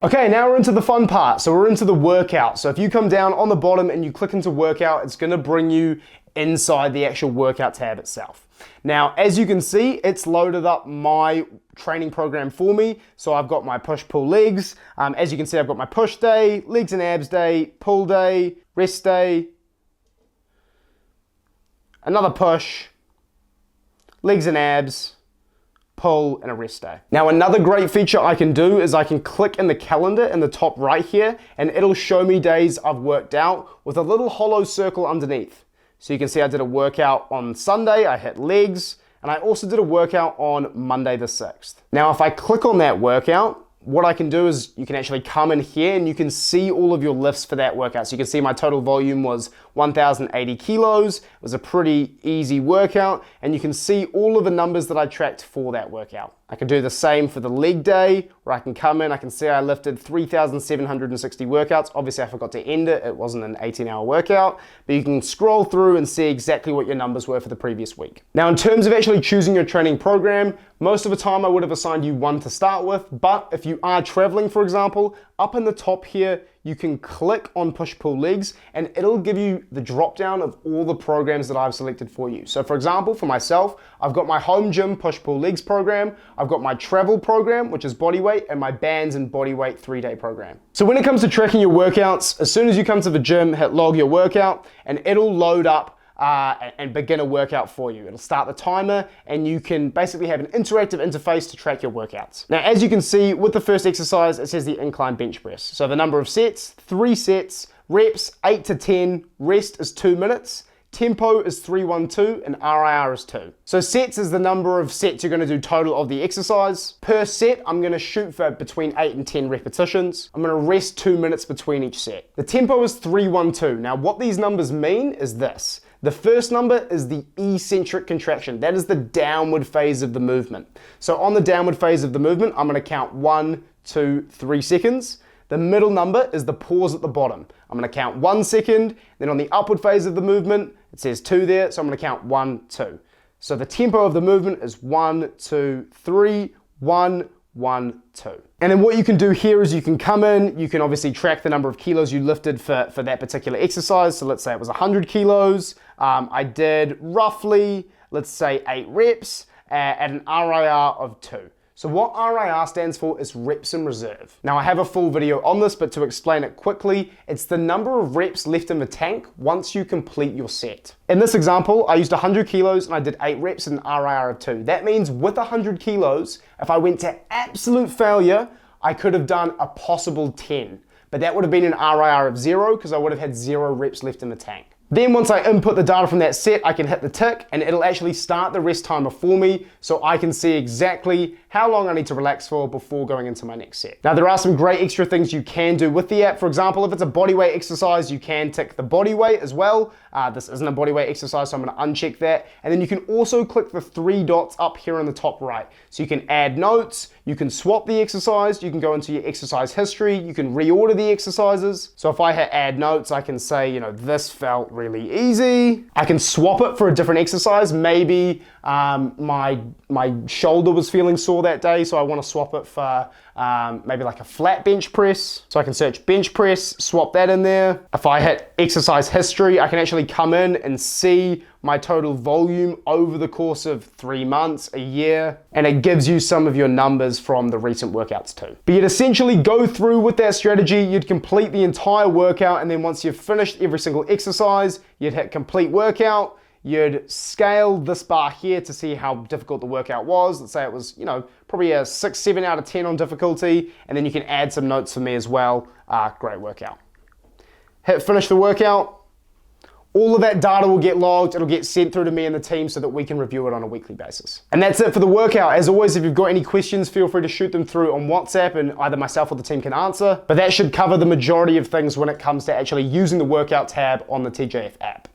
Okay, now we're into the fun part. So we're into the workout. So if you come down on the bottom and you click into workout, it's gonna bring you inside the actual workout tab itself. Now, as you can see, it's loaded up my training program for me. So I've got my push-pull legs. As you can see, I've got my push day, legs and abs day, pull day, rest day, another push, legs and abs, pull, and a rest day. Now, another great feature I can do is I can click in the calendar in the top right here, and it'll show me days I've worked out with a little hollow circle underneath. So you can see I did a workout on Sunday, I hit legs, and I also did a workout on Monday the 6th. Now, if I click on that workout, what I can do is you can actually come in here and you can see all of your lifts for that workout. So you can see my total volume was 1,080 kilos. It was a pretty easy workout, and you can see all of the numbers that I tracked for that workout. I can do the same for the leg day, where I can come in, I can see I lifted 3,760 workouts. Obviously I forgot to end it, it wasn't an 18-hour workout, but you can scroll through and see exactly what your numbers were for the previous week. Now, in terms of actually choosing your training program, most of the time I would have assigned you one to start with, but if you are traveling, for example, up in the top here, you can click on push-pull legs and it'll give you the drop down of all the programs that I've selected for you. So for example, for myself, I've got my home gym push-pull legs program, I've got my travel program, which is bodyweight, and my bands and bodyweight 3-day program. So when it comes to tracking your workouts, as soon as you come to the gym, hit log your workout and it'll load up and begin a workout for you. It'll start the timer and you can basically have an interactive interface to track your workouts. Now, as you can see with the first exercise, it says the incline bench press. So the number of sets, 3 sets, reps 8 to 10, rest is 2 minutes, tempo is 312, and RIR is 2. So sets is the number of sets you're gonna do total of the exercise. Per set, I'm gonna shoot for between 8 and 10 repetitions. I'm gonna rest 2 minutes between each set. The tempo is 312. Now, what these numbers mean is this. The first number is the eccentric contraction. That is the downward phase of the movement. So on the downward phase of the movement, I'm gonna count 1, 2, 3 seconds. The middle number is the pause at the bottom. I'm gonna count 1 second. Then on the upward phase of the movement, it says 2 there, so I'm gonna count 1, 2. So the tempo of the movement is 1, 2, 3, 1, 1, 2. And then what you can do here is you can come in, you can obviously track the number of kilos you lifted for that particular exercise. So let's say it was 100 kilos. I did roughly, let's say 8 reps at an RIR of 2. So what RIR stands for is reps in reserve. Now I have a full video on this, but to explain it quickly, it's the number of reps left in the tank once you complete your set. In this example, I used 100 kilos and I did 8 reps at an RIR of 2. That means with 100 kilos, if I went to absolute failure, I could have done a possible 10, but that would have been an RIR of 0 because I would have had 0 reps left in the tank. Then once I input the data from that set, I can hit the tick and it'll actually start the rest timer for me so I can see exactly how long I need to relax for before going into my next set. Now there are some great extra things you can do with the app. For example, if it's a bodyweight exercise, you can tick the body weight as well. This isn't a bodyweight exercise, so I'm gonna uncheck that. And then you can also click the 3 dots up here on the top right. So you can add notes, you can swap the exercise, you can go into your exercise history, you can reorder the exercises. So if I hit add notes, I can say, this felt really easy. I can swap it for a different exercise. Maybe my shoulder was feeling sore that day, so I want to swap it for maybe like a flat bench press. So I can search bench press, swap that in there. If I hit exercise history, I can actually come in and see my total volume over the course of 3 months, a year, and it gives you some of your numbers from the recent workouts too. But you'd essentially go through with that strategy, you'd complete the entire workout, and then once you've finished every single exercise, you'd hit complete workout, you'd scale this bar here to see how difficult the workout was. Let's say it was, probably a 6, 7 out of 10 on difficulty, and then you can add some notes for me as well. Great workout. Hit finish the workout. All of that data will get logged, it'll get sent through to me and the team so that we can review it on a weekly basis. And that's it for the workout. As always, if you've got any questions, feel free to shoot them through on WhatsApp and either myself or the team can answer. But that should cover the majority of things when it comes to actually using the workout tab on the TJF app.